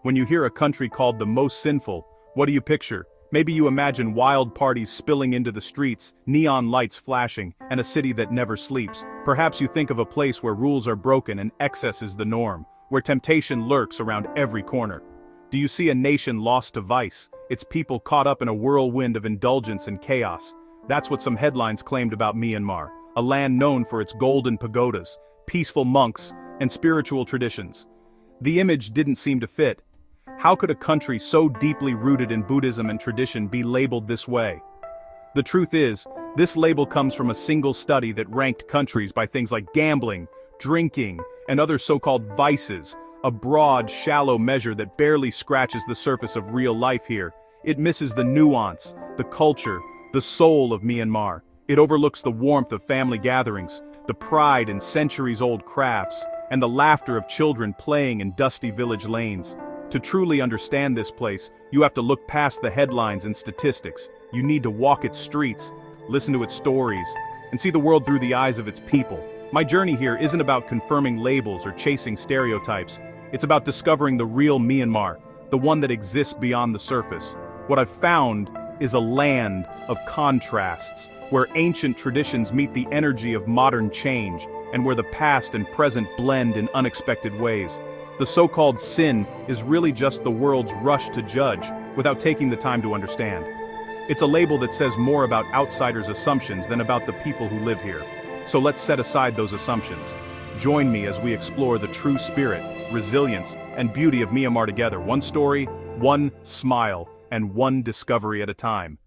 When you hear a country called the most sinful, what do you picture? Maybe you imagine wild parties spilling into the streets, neon lights flashing, and a city that never sleeps. Perhaps you think of a place where rules are broken and excess is the norm, where temptation lurks around every corner. Do you see a nation lost to vice, its people caught up in a whirlwind of indulgence and chaos? That's what some headlines claimed about Myanmar, a land known for its golden pagodas, peaceful monks, and spiritual traditions. The image didn't seem to fit. How could a country so deeply rooted in Buddhism and tradition be labeled this way? The truth is, this label comes from a single study that ranked countries by things like gambling, drinking, and other so-called vices, a broad, shallow measure that barely scratches the surface of real life here. It misses the nuance, the culture, the soul of Myanmar. It overlooks the warmth of family gatherings, the pride in centuries-old crafts, and the laughter of children playing in dusty village lanes. To truly understand this place, you have to look past the headlines and statistics. You need to walk its streets, listen to its stories, and see the world through the eyes of its people. My journey here isn't about confirming labels or chasing stereotypes. It's about discovering the real Myanmar, the one that exists beyond the surface. What I've found is a land of contrasts, where ancient traditions meet the energy of modern change, and where the past and present blend in unexpected ways. The so-called sin is really just the world's rush to judge, without taking the time to understand. It's a label that says more about outsiders' assumptions than about the people who live here. So let's set aside those assumptions. Join me as we explore the true spirit, resilience, and beauty of Myanmar together, one story, one smile, and one discovery at a time.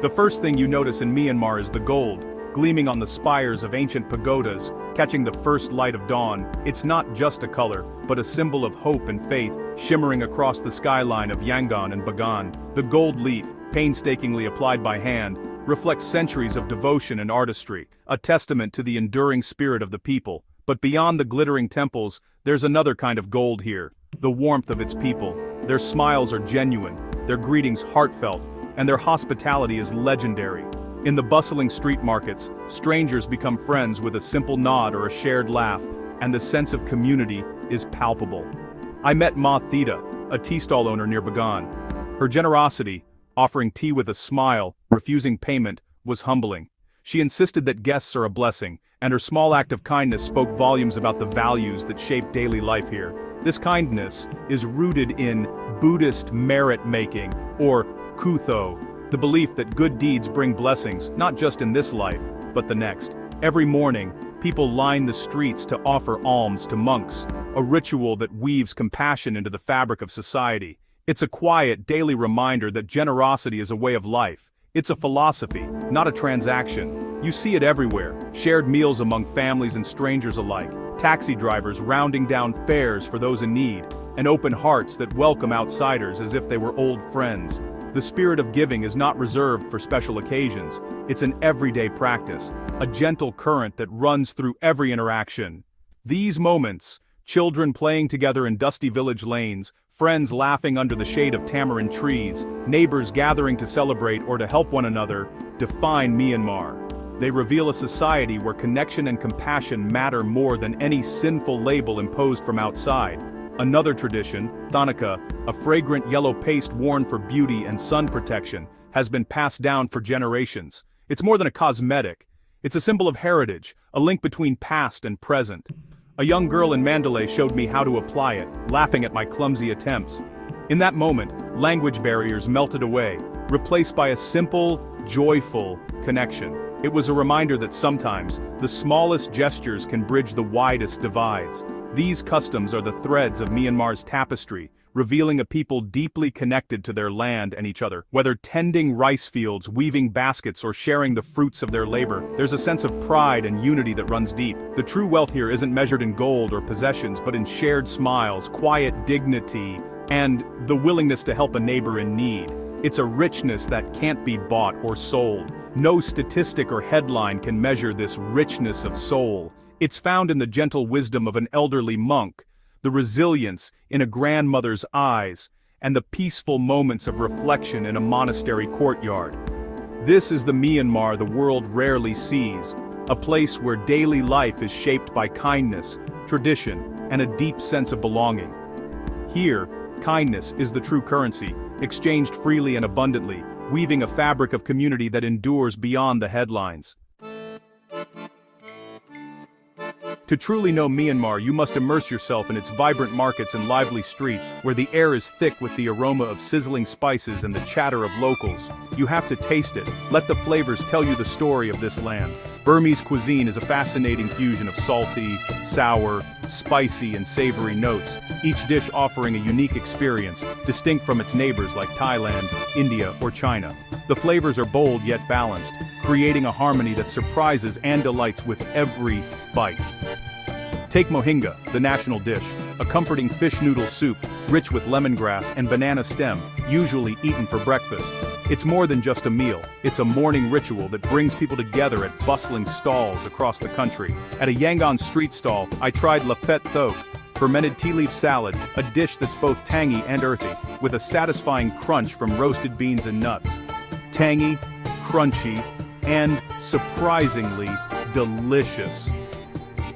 The first thing you notice in Myanmar is the gold, gleaming on the spires of ancient pagodas, catching the first light of dawn. It's not just a color, but a symbol of hope and faith, shimmering across the skyline of Yangon and Bagan. The gold leaf, painstakingly applied by hand, reflects centuries of devotion and artistry, a testament to the enduring spirit of the people. But beyond the glittering temples, there's another kind of gold here, the warmth of its people. Their smiles are genuine, their greetings heartfelt, and their hospitality is legendary. In the bustling street markets, strangers become friends with a simple nod or a shared laugh, and the sense of community is palpable. I met Ma Theta, a tea stall owner near Bagan. Her generosity, offering tea with a smile, refusing payment, was humbling. She insisted that guests are a blessing, and her small act of kindness spoke volumes about the values that shape daily life here. This kindness is rooted in Buddhist merit-making, or kutho, the belief that good deeds bring blessings, not just in this life, but the next. Every morning, people line the streets to offer alms to monks, a ritual that weaves compassion into the fabric of society. It's a quiet, daily reminder that generosity is a way of life. It's a philosophy, not a transaction. You see it everywhere, shared meals among families and strangers alike, taxi drivers rounding down fares for those in need, and open hearts that welcome outsiders as if they were old friends. The spirit of giving is not reserved for special occasions. It's an everyday practice, a gentle current that runs through every interaction. These moments, children playing together in dusty village lanes, friends laughing under the shade of tamarind trees, neighbors gathering to celebrate or to help one another, define Myanmar. They reveal a society where connection and compassion matter more than any sinful label imposed from outside. Another tradition, Thanaka, a fragrant yellow paste worn for beauty and sun protection, has been passed down for generations. It's more than a cosmetic. It's a symbol of heritage, a link between past and present. A young girl in Mandalay showed me how to apply it, laughing at my clumsy attempts. In that moment, language barriers melted away, replaced by a simple, joyful connection. It was a reminder that sometimes, the smallest gestures can bridge the widest divides. These customs are the threads of Myanmar's tapestry, revealing a people deeply connected to their land and each other. Whether tending rice fields, weaving baskets, or sharing the fruits of their labor, there's a sense of pride and unity that runs deep. The true wealth here isn't measured in gold or possessions, but in shared smiles, quiet dignity, and the willingness to help a neighbor in need. It's a richness that can't be bought or sold. No statistic or headline can measure this richness of soul. It's found in the gentle wisdom of an elderly monk, the resilience in a grandmother's eyes, and the peaceful moments of reflection in a monastery courtyard. This is the Myanmar the world rarely sees, a place where daily life is shaped by kindness, tradition, and a deep sense of belonging. Here, kindness is the true currency, exchanged freely and abundantly, weaving a fabric of community that endures beyond the headlines. To truly know Myanmar, you must immerse yourself in its vibrant markets and lively streets, where the air is thick with the aroma of sizzling spices and the chatter of locals. You have to taste it. Let the flavors tell you the story of this land. Burmese cuisine is a fascinating fusion of salty, sour, spicy, and savory notes, each dish offering a unique experience, distinct from its neighbors like Thailand, India, or China. The flavors are bold yet balanced, creating a harmony that surprises and delights with every bite. Take mohinga, the national dish, a comforting fish noodle soup, rich with lemongrass and banana stem, usually eaten for breakfast. It's more than just a meal, it's a morning ritual that brings people together at bustling stalls across the country. At a Yangon street stall, I tried lafette thok, fermented tea leaf salad, a dish that's both tangy and earthy, with a satisfying crunch from roasted beans and nuts. Tangy, crunchy, and surprisingly delicious.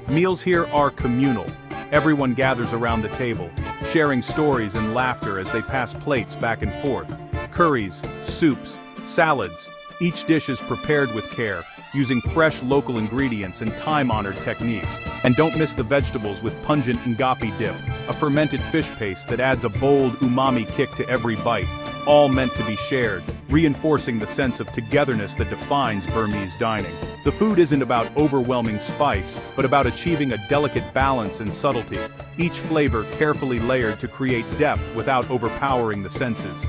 Meals here are communal. Everyone gathers around the table, sharing stories and laughter as they pass plates back and forth. Curries, soups, salads. Each dish is prepared with care, using fresh local ingredients and time-honored techniques. And don't miss the vegetables with pungent ngapi dip, a fermented fish paste that adds a bold umami kick to every bite, all meant to be shared, reinforcing the sense of togetherness that defines Burmese dining. The food isn't about overwhelming spice, but about achieving a delicate balance and subtlety, each flavor carefully layered to create depth without overpowering the senses.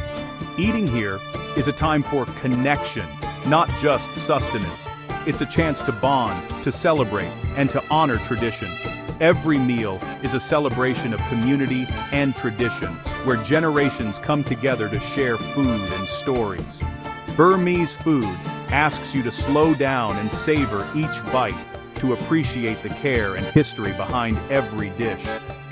Eating here is a time for connection, not just sustenance. It's a chance to bond, to celebrate, and to honor tradition. Every meal is a celebration of community and tradition, where generations come together to share food and stories. Burmese food asks you to slow down and savor each bite, to appreciate the care and history behind every dish.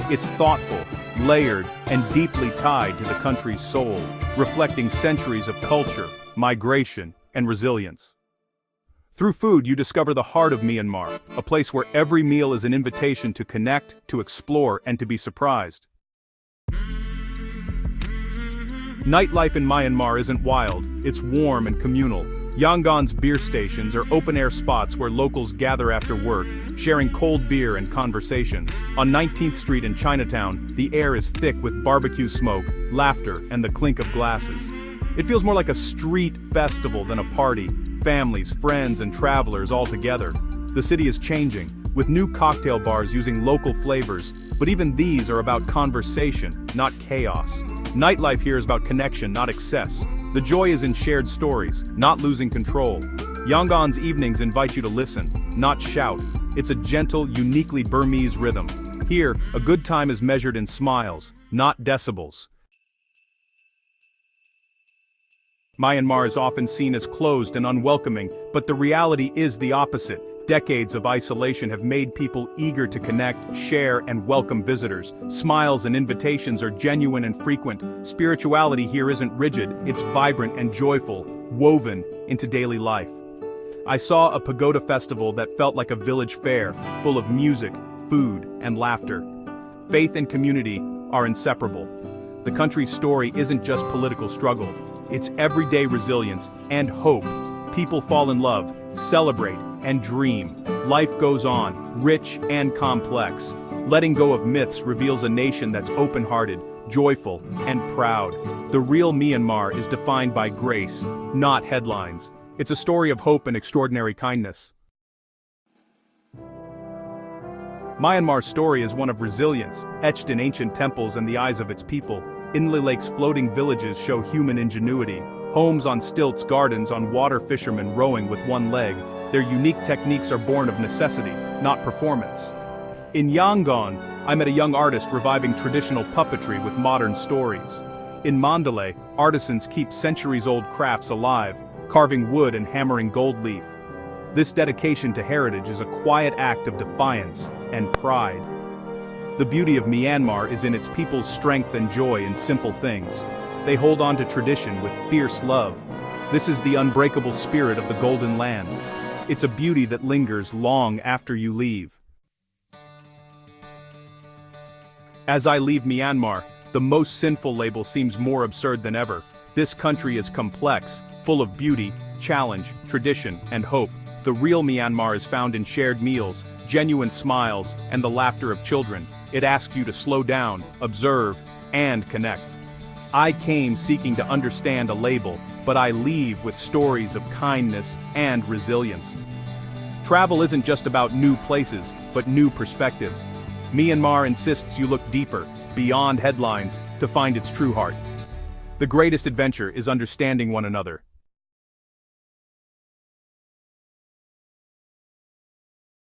It's thoughtful, layered, and deeply tied to the country's soul, reflecting centuries of culture, migration, and resilience. Through food, you discover the heart of Myanmar, a place where every meal is an invitation to connect, to explore, and to be surprised. Nightlife in Myanmar isn't wild, it's warm and communal. Yangon's beer stations are open-air spots where locals gather after work, sharing cold beer and conversation. On 19th Street in Chinatown, the air is thick with barbecue smoke, laughter, and the clink of glasses. It feels more like a street festival than a party, families, friends, and travelers all together. The city is changing, with new cocktail bars using local flavors, but even these are about conversation, not chaos. Nightlife here is about connection, not excess. The joy is in shared stories, not losing control. Yangon's evenings invite you to listen, not shout. It's a gentle, uniquely Burmese rhythm. Here, a good time is measured in smiles, not decibels. Myanmar is often seen as closed and unwelcoming, but the reality is the opposite. Decades of isolation have made people eager to connect, share, and welcome visitors. Smiles and invitations are genuine and frequent. Spirituality here isn't rigid, it's vibrant and joyful, woven into daily life. I saw a pagoda festival that felt like a village fair, full of music, food, and laughter. Faith and community are inseparable. The country's story isn't just political struggle, it's everyday resilience and hope. People fall in love, celebrate, and dream. Life goes on, rich and complex. Letting go of myths reveals a nation that's open-hearted, joyful, and proud. The real Myanmar is defined by grace, not headlines. It's a story of hope and extraordinary kindness. Myanmar's story is one of resilience, etched in ancient temples and the eyes of its people. Inle Lake's floating villages show human ingenuity. Homes on stilts, gardens on water, fishermen rowing with one leg. Their unique techniques are born of necessity, not performance. In Yangon, I met a young artist reviving traditional puppetry with modern stories. In Mandalay, artisans keep centuries-old crafts alive, carving wood and hammering gold leaf. This dedication to heritage is a quiet act of defiance and pride. The beauty of Myanmar is in its people's strength and joy in simple things. They hold on to tradition with fierce love. This is the unbreakable spirit of the Golden Land. It's a beauty that lingers long after you leave. As I leave Myanmar, the most sinful label seems more absurd than ever. This country is complex, full of beauty, challenge, tradition, and hope. The real Myanmar is found in shared meals, genuine smiles, and the laughter of children. It asks you to slow down, observe, and connect. I came seeking to understand a label, but I leave with stories of kindness and resilience. Travel isn't just about new places, but new perspectives. Myanmar insists you look deeper, beyond headlines, to find its true heart. The greatest adventure is understanding one another.